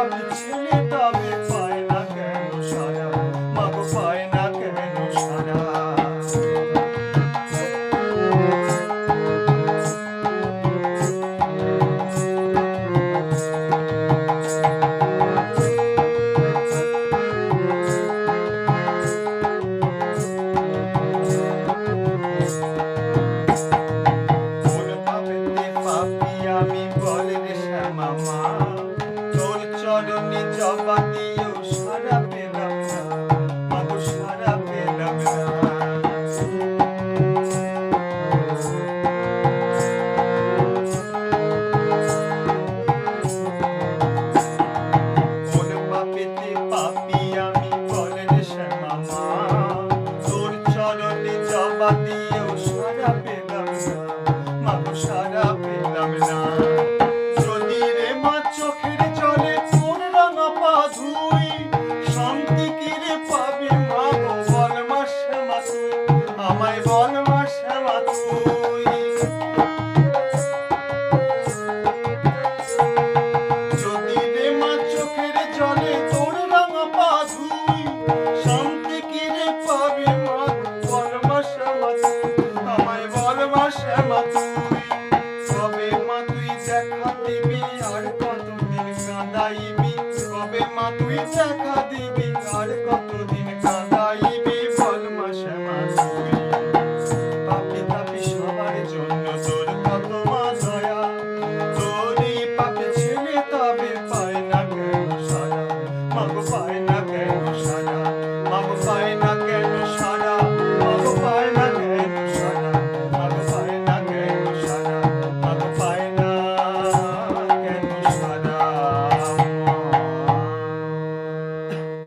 আমি ছেলে তবে পায় না কেন সারা, মাগো পায় না কেন সারা। আমি বলে রে শ্যামা মা, তোর চরণে জবা দিয়েও সারা পেলাম না, মাগো সারা পেলাম না। কোন পাপেতে পাপী আমি বলে রে শ্যামা মা, তোর চরণে জবা দিয়েও সারা পেলাম না, মাগো সারা পেলাম না। যদি রে মা চোখের জলে তোর রাঙা পা ধুই, শান্তি কি রে পাবে মাগো বল মা শ্যামা তুই, আমায় বল মা শ্যামা তুই। যদি রে মা চোখের জলে তোর রাঙা পা ধুই, শান্তি কি রে পাবে মাগো বল মা শ্যামা তুই, আমায় বল মা শ্যামা তুই। কবে মা তুই দেখা দিবি আর কতদিন কাঁদাইবি, কবে মা তুই দেখা দিবি